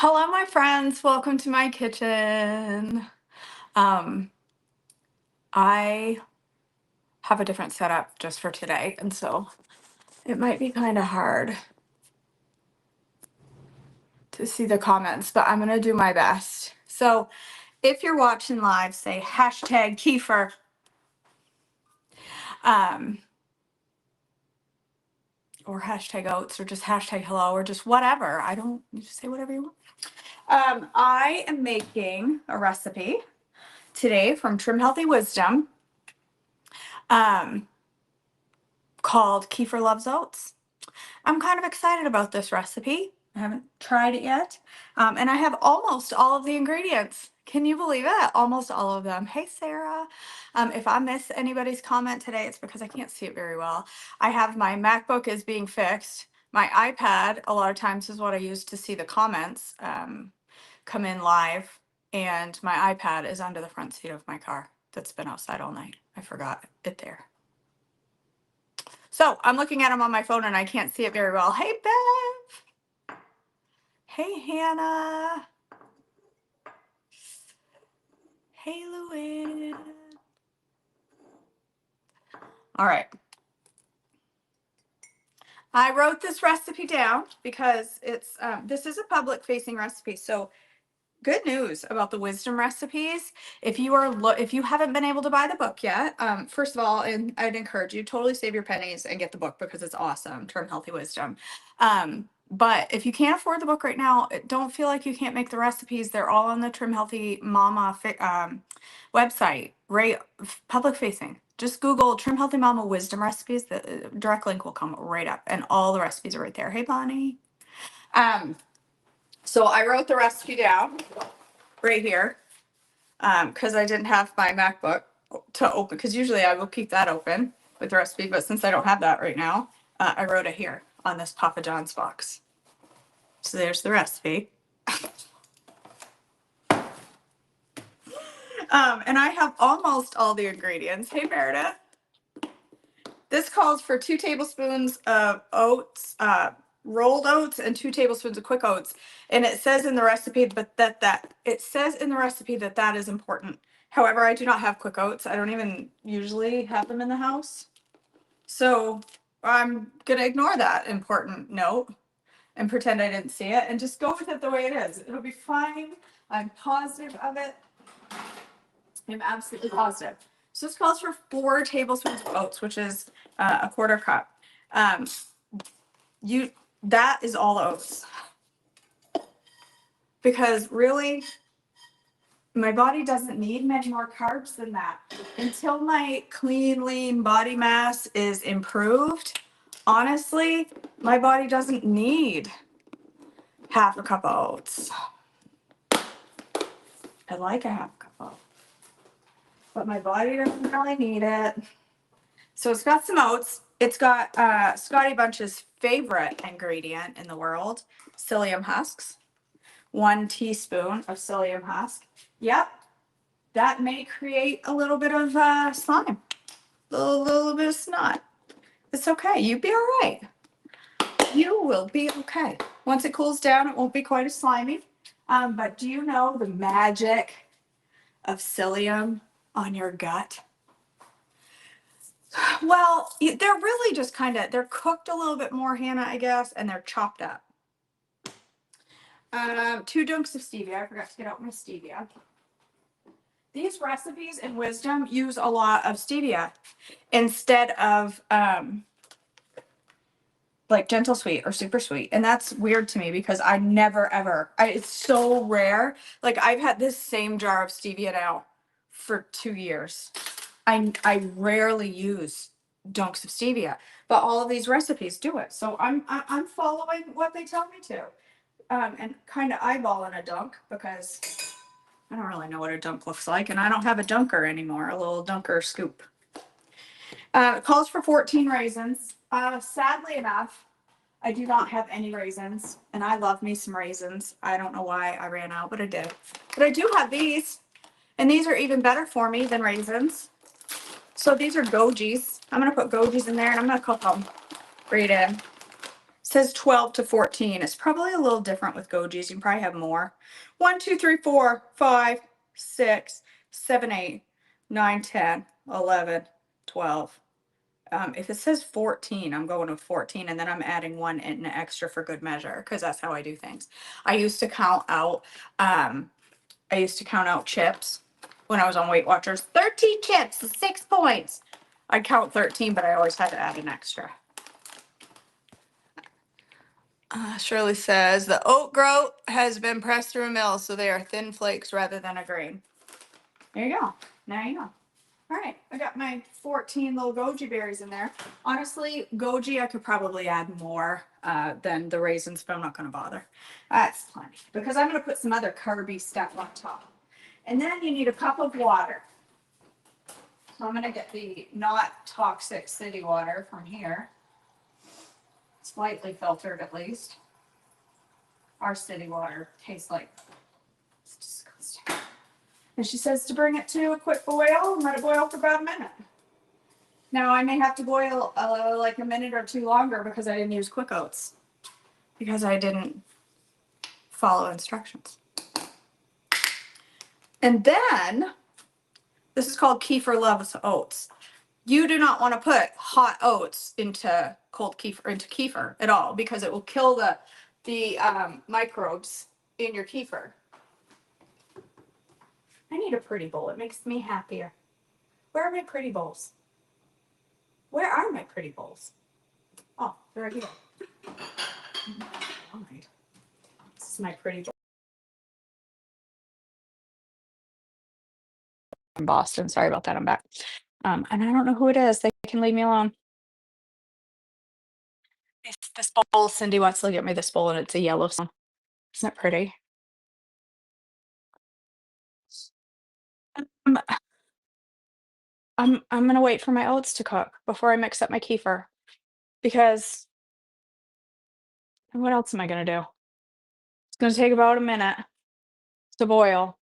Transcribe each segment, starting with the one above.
Hello, my friends. Welcome to my kitchen. Um, I have a different setup just for today, and so it might be kind of hard to see the comments, but I'm gonna do my best. So if you're watching live, say hashtag Kefir. Or hashtag oats, or just hashtag hello, or just whatever. You just say whatever you want. I am making a recipe today from Trim Healthy Wisdom. Called Kefir Loves Oats. I'm kind of excited about this recipe. I haven't tried it yet. And I have almost all of the ingredients. Can you believe it? Almost all of them. Hey, Sarah. If I miss anybody's comment today, it's because I can't see it very well. I have my MacBook is being fixed. My iPad, a lot of times, is what I use to see the comments come in live. And my iPad is under the front seat of my car that's been outside all night. I forgot it there. So I'm looking at them on my phone and I can't see it very well. Hey, Bev. Hey, Hannah. Hey, Louise. All right. I wrote this recipe down because it's this is a public facing recipe. So good news about the wisdom recipes. If you haven't been able to buy the book yet, first of all, and I'd encourage you totally save your pennies and get the book because it's awesome. Trim Healthy Wisdom. But if you can't afford the book right now, don't feel like you can't make the recipes. They're all on the Trim Healthy Mama website, right? Public facing. Just Google Trim Healthy Mama Wisdom recipes. The direct link will come right up, and all the recipes are right there. Hey, Bonnie. So I wrote the recipe down right here because I didn't have my MacBook to open, because usually I will keep that open with the recipe, but since I don't have that right now, I wrote it here on this Papa John's box. So there's the recipe. And I have almost all the ingredients. Hey, Meredith. This calls for 2 tablespoons of oats, rolled oats, and 2 tablespoons of quick oats. And it says in the recipe, that is important. However, I do not have quick oats. I don't even usually have them in the house. So I'm going to ignore that important note and pretend I didn't see it and just go with it the way it is. It'll be fine. I'm positive of it. I'm absolutely positive. So this calls for 4 tablespoons of oats, which is a quarter cup. That is all oats. Because really, my body doesn't need many more carbs than that. Until my clean, lean body mass is improved, honestly, my body doesn't need half a cup of oats. I like a half cup of oats, but my body doesn't really need it. So it's got some oats. It's got Scotty Bunch's favorite ingredient in the world, psyllium husks. 1 teaspoon of psyllium husk. Yep, that may create a little bit of slime, a little bit of snot. It's okay. You'll be all right. You will be okay. Once it cools down, it won't be quite as slimy. But do you know the magic of psyllium on your gut? Well, they're really just they're cooked a little bit more, Hannah, I guess, and they're chopped up. 2 dunks of stevia. I forgot to get out my stevia. These recipes in Wisdom use a lot of stevia instead of like gentle sweet or super sweet. And that's weird to me because I never ever, it's so rare. Like I've had this same jar of stevia now for 2 years. I rarely use dunks of stevia, but all of these recipes do it. So I'm following what they tell me to, and kind of eyeballing a dunk because I don't really know what a dunk looks like, and I don't have a dunker anymore, a little dunker scoop. It calls for 14 raisins. Sadly enough, I do not have any raisins, and I love me some raisins. I don't know why I ran out, but I did. But I do have these, and these are even better for me than raisins. So these are gojis. I'm going to put gojis in there, and I'm going to cook them right in. says 12 to 14. It's probably a little different with Goji's. You can probably have more. 1, 2, 3, 4, 5, 6, 7, 8, 9, 10, 11, 12. If it says 14, I'm going with 14, and then I'm adding one in extra for good measure because that's how I do things. I used to count out chips when I was on Weight Watchers. 13 chips, 6 points. I'd count 13, but I always had to add an extra. Shirley says the oat groat has been pressed through a mill, so they are thin flakes rather than a grain. There you go. Now you know. All right, I got my 14 little goji berries in there. Honestly, goji, I could probably add more than the raisins, but I'm not going to bother. That's plenty because I'm going to put some other carby stuff on top. And then you need a cup of water. So I'm going to get the not toxic city water from here. Slightly filtered at least. Our city water tastes like, it's disgusting. And she says to bring it to a quick boil and let it boil for about a minute. Now I may have to boil like a minute or two longer because I didn't use quick oats. Because I didn't follow instructions. And then, this is called Kefir Loves Oats. You do not want to put hot oats into cold kefir, into kefir at all, because it will kill the microbes in your kefir. I need a pretty bowl. It makes me happier. Where are my pretty bowls? Where are my pretty bowls? Oh, they're right here. All right. This is my pretty bowl. From Boston. Sorry about that. I'm back. And I don't know who it is. They can leave me alone. This bowl, Cindy wants to get me this bowl, and it's a yellow stone. Isn't it pretty? Um, I'm gonna wait for my oats to cook before I mix up my kefir because what else am I gonna do? It's gonna take about a minute to boil.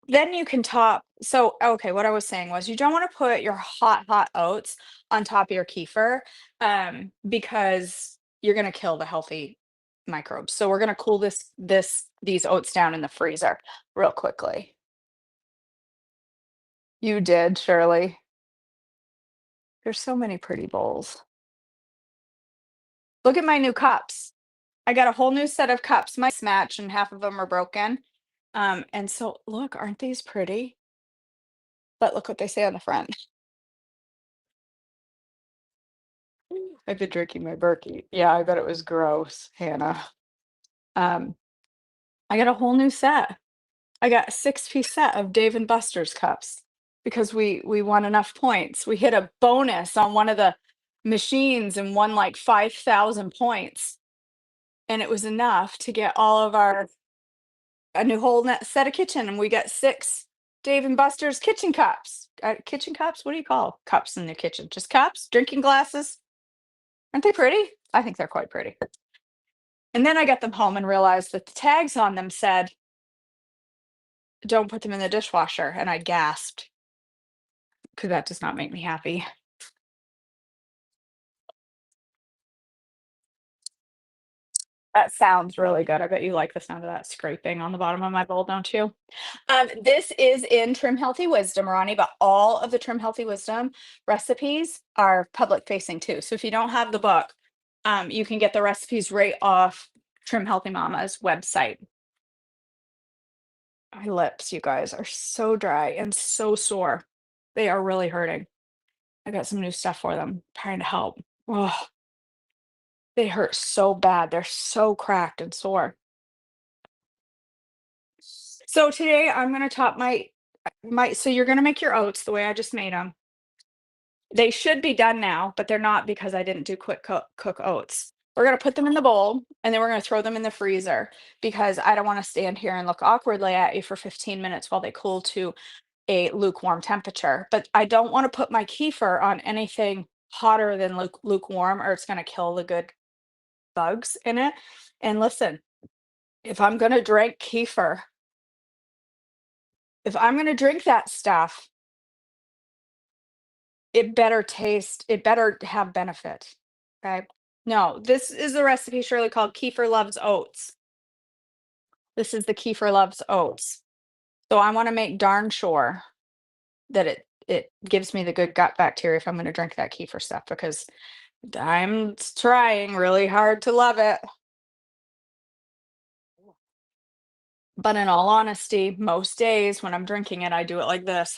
Then you can top. So, okay, what I was saying was you don't want to put your hot oats on top of your kefir because you're gonna kill the healthy microbes. So we're gonna cool these oats down in the freezer real quickly. You did, Shirley. There's so many pretty bowls. Look at my new cups. I got a whole new set of cups. My match and half of them are broken. And so look, aren't these pretty? But look what they say on the front. I've been drinking my Berkey. Yeah, I bet it was gross, Hannah. Um, I got a whole new set. I got a 6-piece set of Dave and Buster's cups because we won enough points. We hit a bonus on one of the machines and won like 5,000 points. And it was enough to get all of our a new whole set of kitchen, and we got 6 Dave and Buster's kitchen cups. Kitchen cups? What do you call cups in the kitchen? Just cups? Drinking glasses? Aren't they pretty? I think they're quite pretty. And then I got them home and realized that the tags on them said, don't put them in the dishwasher. And I gasped because that does not make me happy. That sounds really good. I bet you like the sound of that scraping on the bottom of my bowl, don't you? This is in Trim Healthy Wisdom, Ronnie, but all of the Trim Healthy Wisdom recipes are public facing too. So if you don't have the book, you can get the recipes right off Trim Healthy Mama's website. My lips, you guys, are so dry and so sore. They are really hurting. I got some new stuff for them, trying to help. Oh, they hurt so bad. They're so cracked and sore. So today I'm gonna top so you're gonna make your oats the way I just made them. They should be done now, but they're not because I didn't do quick cook oats. We're gonna put them in the bowl and then we're gonna throw them in the freezer because I don't want to stand here and look awkwardly at you for 15 minutes while they cool to a lukewarm temperature. But I don't want to put my kefir on anything hotter than lukewarm or it's gonna kill the good bugs in it. And listen, if I'm gonna drink kefir, if I'm gonna drink that stuff, it better have benefit. Okay. No, this is a recipe surely called Kefir Loves Oats. This is the Kefir Loves Oats. So I want to make darn sure that it gives me the good gut bacteria if I'm going to drink that kefir stuff because I'm trying really hard to love it. But in all honesty, most days when I'm drinking it, I do it like this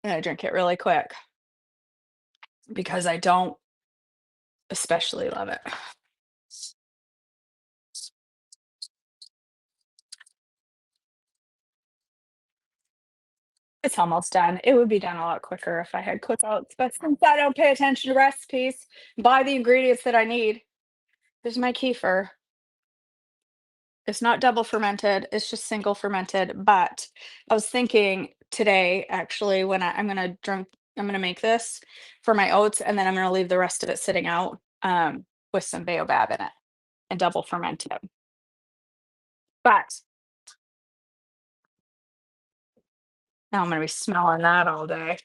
and I drink it really quick because I don't especially love it. It's almost done. It would be done a lot quicker if I had cookouts, but since I don't pay attention to recipes, buy the ingredients that I need. There's my kefir. It's not double fermented, it's just single fermented. But I was thinking today, actually, when I'm gonna make this for my oats, and then I'm gonna leave the rest of it sitting out with some baobab in it and double ferment it. But now I'm gonna be smelling that all day.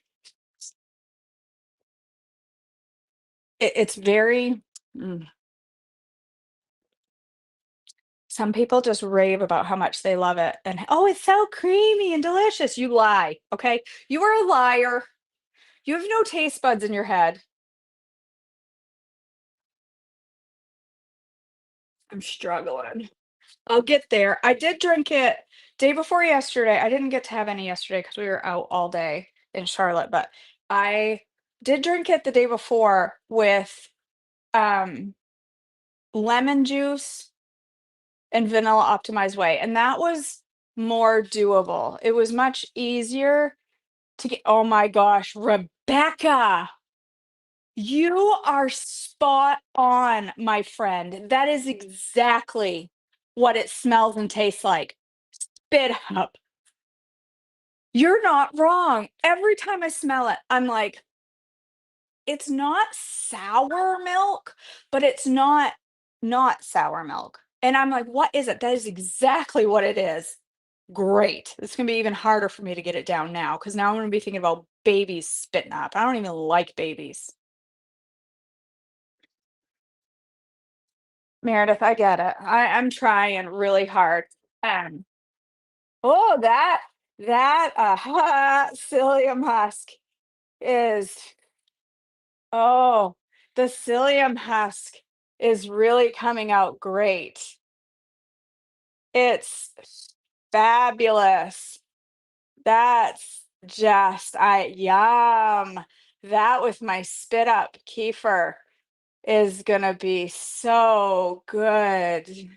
It's very. mm, Some people just rave about how much they love it and, "Oh, it's so creamy and delicious." You lie, okay? You are a liar. You have no taste buds in your head. I'm struggling. I'll get there. I did drink it day before yesterday. I didn't get to have any yesterday because we were out all day in Charlotte, but I did drink it the day before with, um, lemon juice and vanilla optimized whey, and that was more doable. It was much easier to get. Oh my gosh, Rebecca, you are spot on, my friend. That is exactly what it smells and tastes like. Spit up. You're not wrong. Every time I smell it, I'm like, it's not sour milk, but it's not sour milk. And I'm like, what is it? That is exactly what it is. Great. It's gonna be even harder for me to get it down now because now I'm gonna be thinking about babies spitting up. I don't even like babies. Meredith, I get it. I'm trying really hard. Um, oh, that psyllium husk is the psyllium husk is really coming out great. It's fabulous. That's just I yum. That with my spit up kefir is gonna be so good.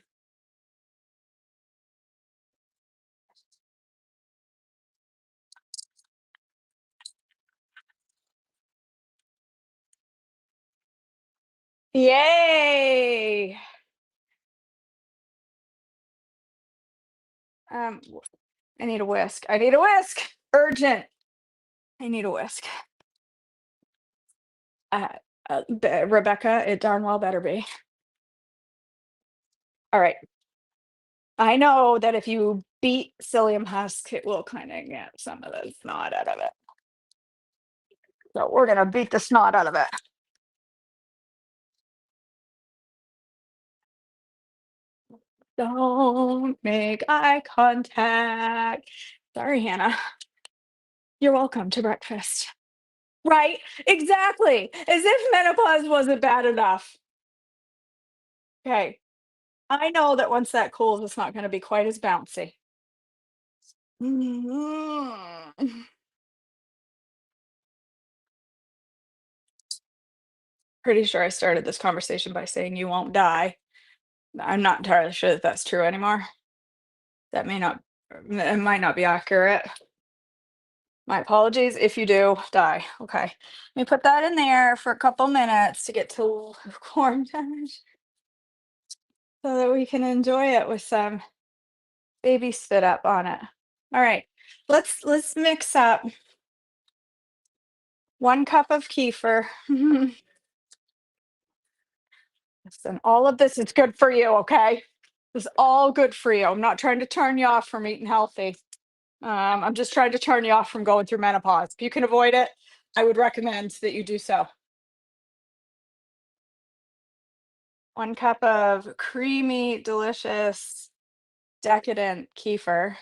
Yay! W I need a whisk. I need a whisk. Urgent. I need a whisk. Uh, Rebecca, it darn well better be. All right. I know that if you beat psyllium husk, it will kind of get some of the snot out of it. So we're gonna beat the snot out of it. Don't make eye contact. Sorry, Hannah. You're welcome to breakfast. Right? Exactly. As if menopause wasn't bad enough. Okay. I know that once that cools, it's not going to be quite as bouncy. Mhm. Pretty sure I started this conversation by saying you won't die. I'm not entirely sure that that's true anymore. That may not, it might not be accurate. My apologies if you do die. Okay. Let me put that in there for a couple minutes to get to corn so that we can enjoy it with some baby spit up on it. All right. Let's mix up 1 cup of kefir. Listen, all of this is good for you, okay? This is all good for you. I'm not trying to turn you off from eating healthy. I'm just trying to turn you off from going through menopause. If you can avoid it, I would recommend that you do so. 1 cup of creamy, delicious, decadent kefir.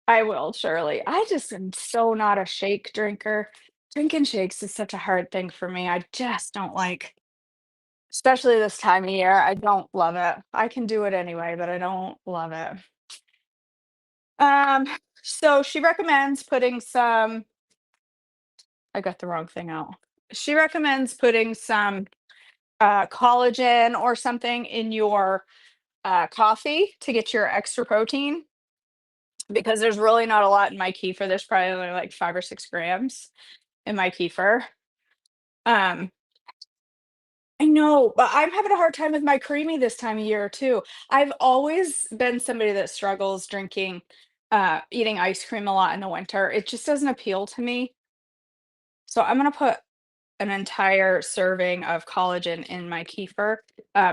I will, surely. I just am so not a shake drinker. Drinking shakes is such a hard thing for me. I just don't like, especially this time of year. I don't love it. I can do it anyway, but I don't love it. Um, so she recommends putting some, I got the wrong thing out. She recommends putting some collagen or something in your coffee to get your extra protein because there's really not a lot in my kefir. There's probably only like 5 or 6 grams in my kefir. Um, I know, but I'm having a hard time with my creamy this time of year too. I've always been somebody that struggles drinking, eating ice cream a lot in the winter. It just doesn't appeal to me. So I'm gonna put an entire serving of collagen in my kefir.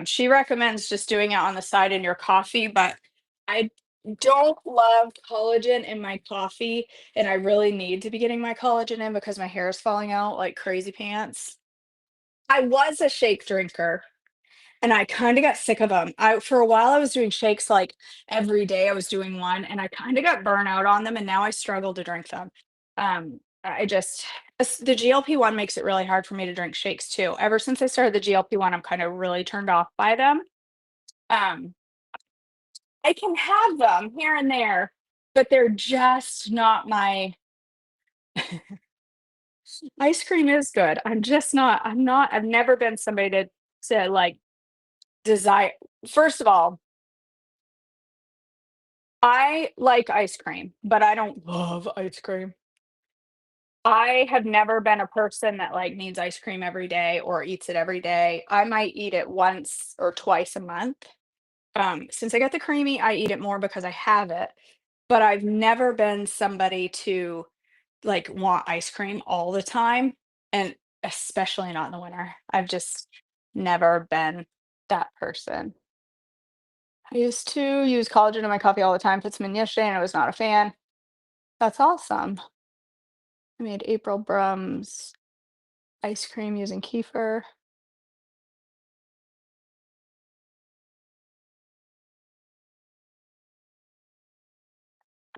She recommends just doing it on the side in your coffee, but I don't love collagen in my coffee, and I really need to be getting my collagen in because my hair is falling out like crazy pants. I was a shake drinker and I kind of got sick of them. I For a while I was doing shakes like every day I was doing one and I kind of got burnt out on them and now I struggle to drink them. I just the GLP-1 makes it really hard for me to drink shakes too. Ever since I started the GLP-1, I'm kind of really turned off by them. Um, I can have them here and there, but they're just not my ice cream is good. I've never been somebody to like desire. First of all, I like ice cream, but I don't love ice cream. I have never been a person that like needs ice cream every day or eats it every day. I might eat it once or twice a month. Since I got the creamy, I eat it more because I have it, but I've never been somebody to like want ice cream all the time and especially not in the winter. I've just never been that person. I used to use collagen in my coffee all the time, put some in yesterday, and I was not a fan. That's awesome. I made April Brum's ice cream using kefir.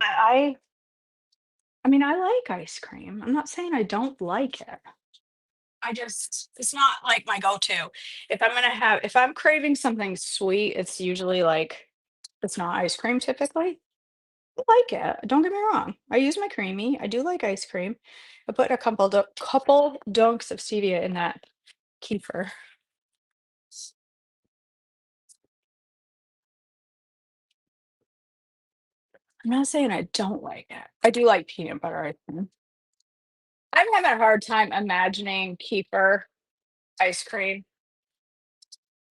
I I mean, I like ice cream. I'm not saying I don't like it. I just it's not like my go-to. If I'm craving something sweet, it's usually like it's not ice cream typically. I like it. Don't get me wrong. I use my creamy. I do like ice cream. I put a couple dunks of stevia in that kefir. I'm not saying I don't like it. I do like peanut butter ice cream. I'm having a hard time imagining kefir ice cream.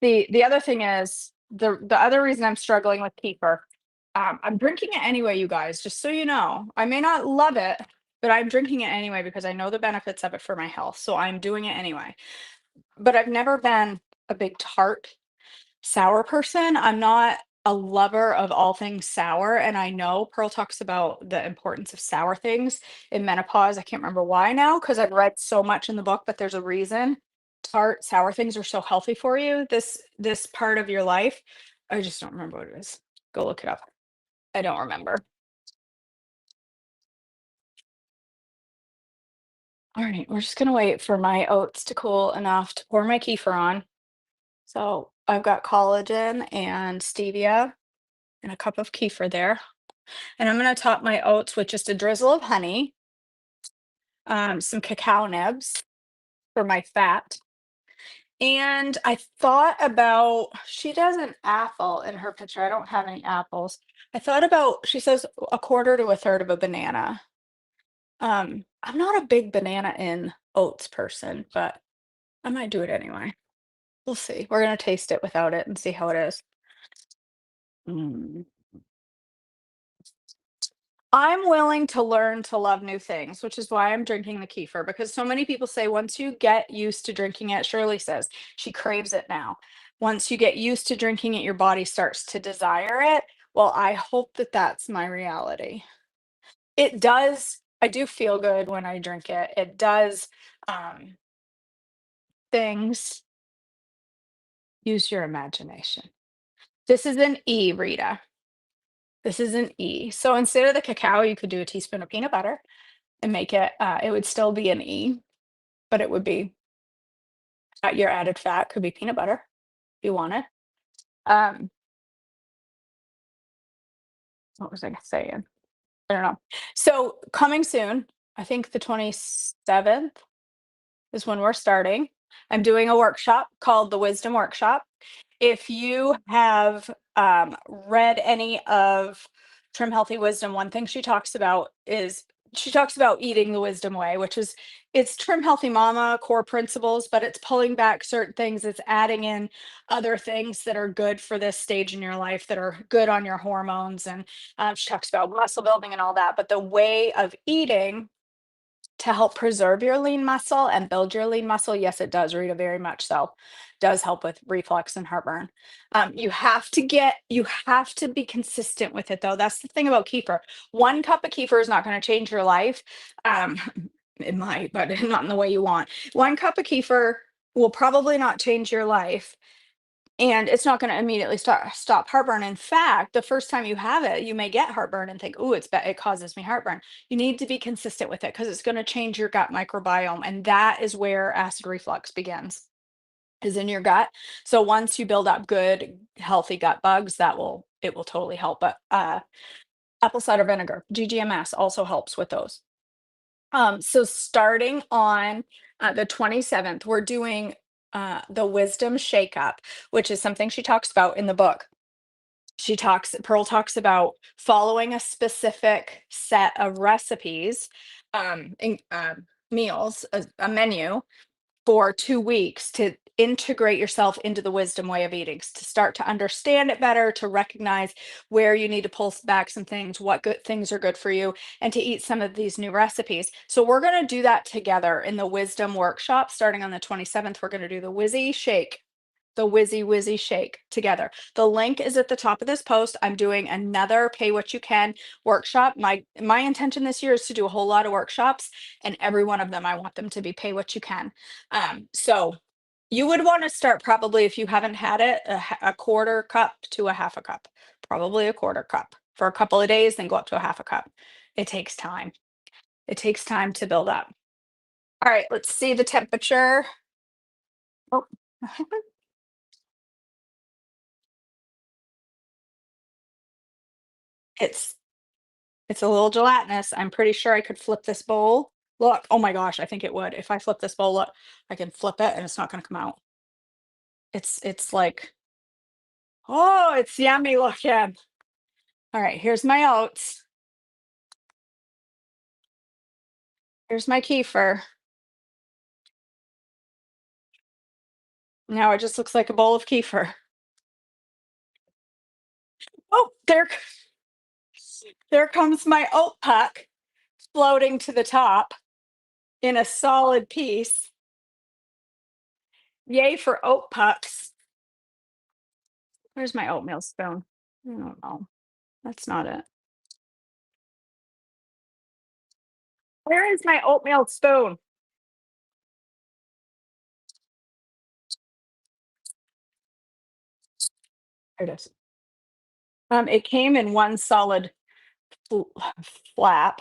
The other thing is the other reason I'm struggling with kefir, I'm drinking it anyway, you guys, just so you know. I may not love it, but I'm drinking it anyway because I know the benefits of it for my health. So I'm doing it anyway. But I've never been a big tart sour person. I'm not a lover of all things sour. And I know Pearl talks about the importance of sour things in menopause. I can't remember why now because I've read so much in the book, but there's a reason tart, sour things are so healthy for you this part of your life. I just don't remember what it is. Go look it up. I don't remember. All right, we're just gonna wait for my oats to cool enough to pour my kefir on. So I've got collagen and stevia and a cup of kefir there. And I'm gonna top my oats with just a drizzle of honey, some cacao nibs for my fat. And I thought about, she does an apple in her picture. I don't have any apples. I thought about, she says a quarter to a third of a banana. I'm not a big banana in oats person, but I might do it anyway. We'll see. We're gonna taste it without it and see how it is. Mm. I'm willing to learn to love new things, which is why I'm drinking the kefir because so many people say once you get used to drinking it, Shirley says she craves it now. Once you get used to drinking it, your body starts to desire it. Well, I hope that that's my reality. It does. I do feel good when I drink it. It does things. Use your imagination. This is an E, Rita. This is an E. So instead of the cacao, you could do a teaspoon of peanut butter and make it, it would still be an E, but it would be your added fat could be peanut butter if you wanted. Um, what was I saying? I don't know. So coming soon, I think the 27th is when we're starting. I'm doing a workshop called the Wisdom Workshop. If you have read any of Trim Healthy Wisdom, one thing she talks about is she talks about eating the wisdom way, which is it's Trim Healthy Mama core principles, but it's pulling back certain things, it's adding in other things that are good for this stage in your life that are good on your hormones. And she talks about muscle building and all that. But the way of eating to help preserve your lean muscle and build your lean muscle, yes, it does, Rita, very much so. Does help with reflux and heartburn. You have to be consistent with it though. That's the thing about kefir. One cup of kefir is not going to change your life. Um, it might, but not in the way you want. One cup of kefir will probably not change your life, and it's not going to immediately stop heartburn. In fact, the first time you have it, you may get heartburn and think, "Oh, it causes me heartburn." You need to be consistent with it because it's going to change your gut microbiome, and that is where acid reflux begins, is in your gut. So once you build up good, healthy gut bugs, it will totally help. But apple cider vinegar, GGMS, also helps with those. So starting on the 27th, we're doing the wisdom shake up, which is something she talks about in the book. Pearl talks about following a specific set of recipes, meals, a menu for 2 weeks to integrate yourself into the wisdom way of eating, to start to understand it better, to recognize where you need to pull back some things, what good things are good for you, and to eat some of these new recipes. So we're going to do that together in the wisdom workshop starting on the 27th. We're going to do the Wizzy Shake together. The link is at the top of this post. I'm doing another pay what you can workshop. My intention this year is to do a whole lot of workshops, and every one of them I want them to be pay what you can. So you would want to start probably if you haven't had it a quarter cup to a half a cup, probably a quarter cup for a couple of days, then go up to a half a cup. It takes time. It takes time to build up. All right, let's see the temperature. Oh, it's it's a little gelatinous. I'm pretty sure I could flip this bowl. Look, oh my gosh, I think it would. If I flip this bowl, look, I can flip it and it's not going to come out. It's like, oh, it's yummy looking. All right, here's my oats. Here's my kefir. Now it just looks like a bowl of kefir. Oh, there comes my oat puck floating to the top in a solid piece. Yay for oat pucks. Where's my oatmeal spoon? I don't know. That's not it. Where is my oatmeal spoon? There it is. It came in one solid fl- flap.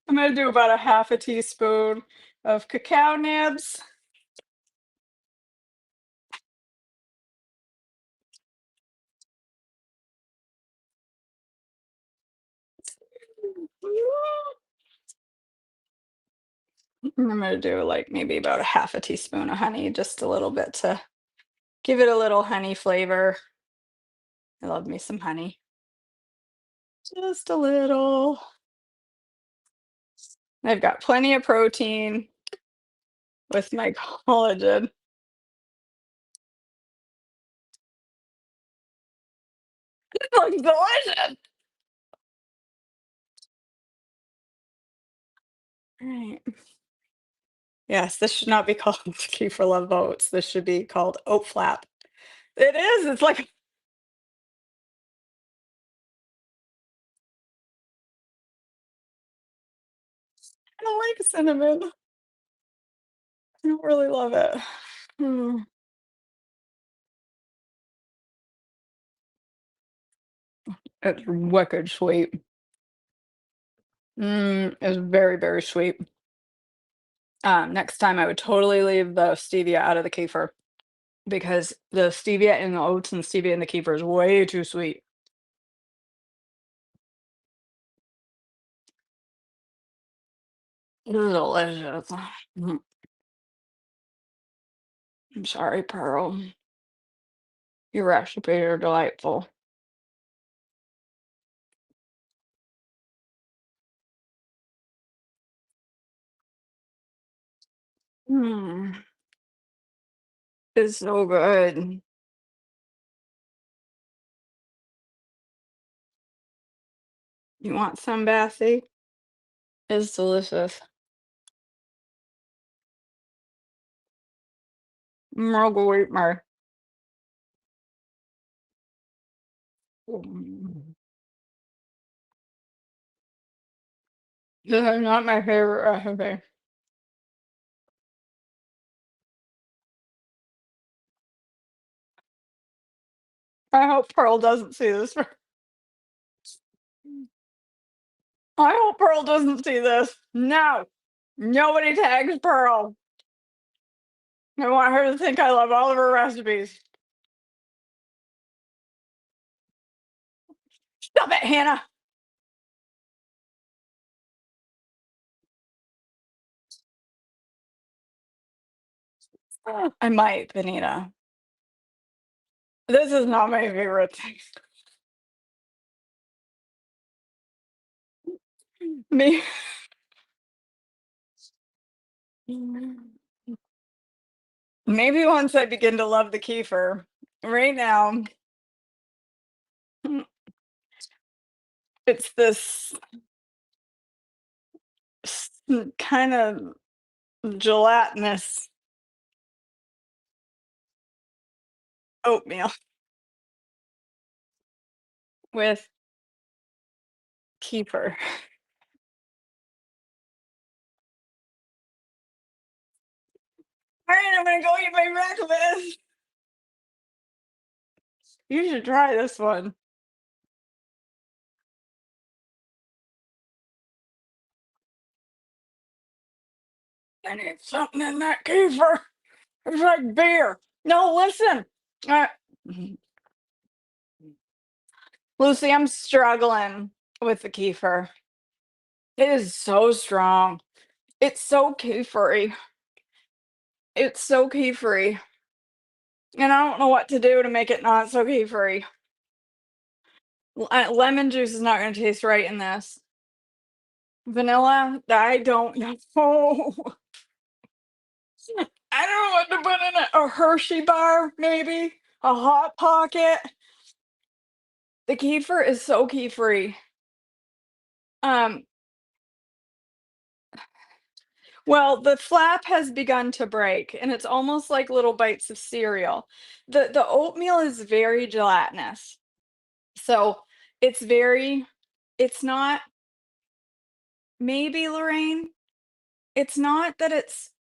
I'm gonna do about a half a teaspoon of cacao nibs. I'm gonna do like maybe about a half a teaspoon of honey, just a little bit to give it a little honey flavor. I love me some honey. Just a little. I've got plenty of protein with my collagen. It looks delicious. All right. Yes, this should not be called Kefir Love Oats. This should be called Oat Flap. It is. It's like like cinnamon. I don't really love it. Mm, it's wicked sweet. It's very, very sweet. Next time I would totally leave the stevia out of the kefir because the stevia in the oats and stevia in the kefir is way too sweet. This is delicious. Mm, I'm sorry, Pearl. Your recipes are delightful. Mm, it's so good. You want some, Bassy? It's delicious. Marguerite. Mm. This is not my favorite recipe. I hope Pearl doesn't see this. I hope Pearl doesn't see this. No. Nobody tags Pearl. I want her to think I love all of her recipes. Stop it, Hannah. I might, Benita. This is not my favorite thing. Me. Maybe once I begin to love the kefir. Right now, it's this kind of gelatinous oatmeal with kefir. All right, I'm gonna go eat my breakfast. You should try this one. I need something in that kefir. It's like beer. No, listen. Uh, Lucy, I'm struggling with the kefir. It is so strong. It's so kefir. It's so kefir. And I don't know what to do to make it not so kefir. Lemon juice is not going to taste right in this. Vanilla, I don't know. I don't know what to put in it. A Hershey bar, maybe? A Hot Pocket? The kefir is so kefir. Um, well, the flap has begun to break, and it's almost like little bites of cereal. The oatmeal is very gelatinous. So it's not, maybe, Lorraine, it's not that it's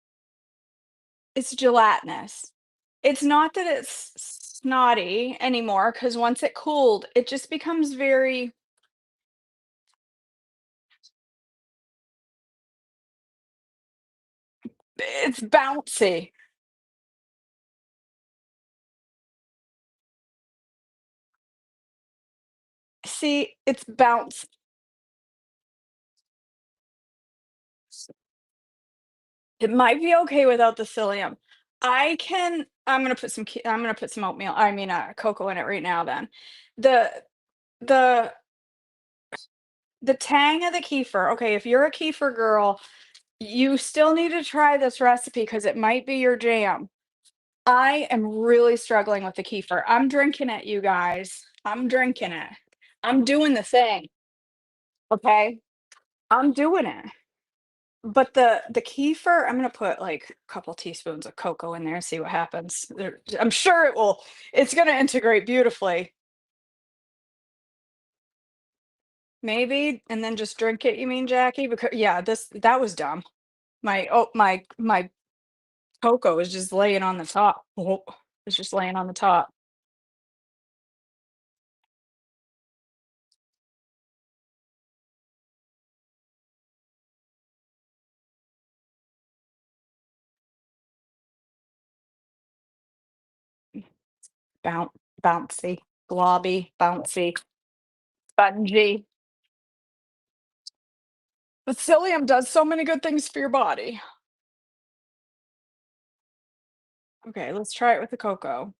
gelatinous. It's not that it's snotty anymore, because once it cooled, it just becomes very, it's bouncy. See, it's bounce. It might be okay without the psyllium. I'm gonna put some oatmeal, I mean, cocoa in it right now then. The the the tang of the kefir, okay, if you're a kefir girl, you still need to try this recipe because it might be your jam. I am really struggling with the kefir. I'm drinking it, you guys. I'm drinking it. I'm doing the thing, okay? I'm doing it. But the kefir, I'm gonna put like a couple teaspoons of cocoa in there and see what happens. I'm sure it's gonna integrate beautifully. Maybe, and then just drink it, you mean, Jackie? Because yeah, that was dumb. My cocoa is just laying on the top. Oh, it's just laying on the top. Bounce, bouncy, globby, bouncy, spongy. But psyllium does so many good things for your body. Okay, let's try it with the cocoa.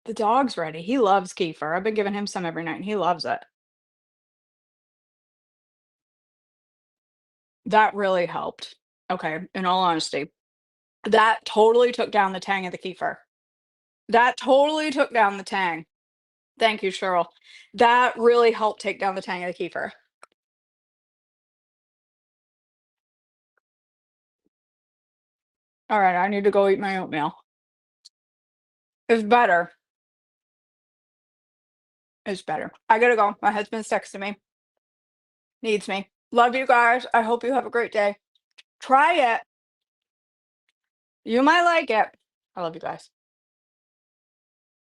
The dog's ready. He loves kefir. I've been giving him some every night, and he loves it. That really helped. Okay, in all honesty, that totally took down the tang of the kefir. That totally took down the tang. Thank you, Cheryl. That really helped take down the tang of the kefir. All right, I need to go eat my oatmeal. It's better. It's better. I gotta go. My husband's texting me. Needs me. Love you guys. I hope you have a great day. Try it. You might like it. I love you guys.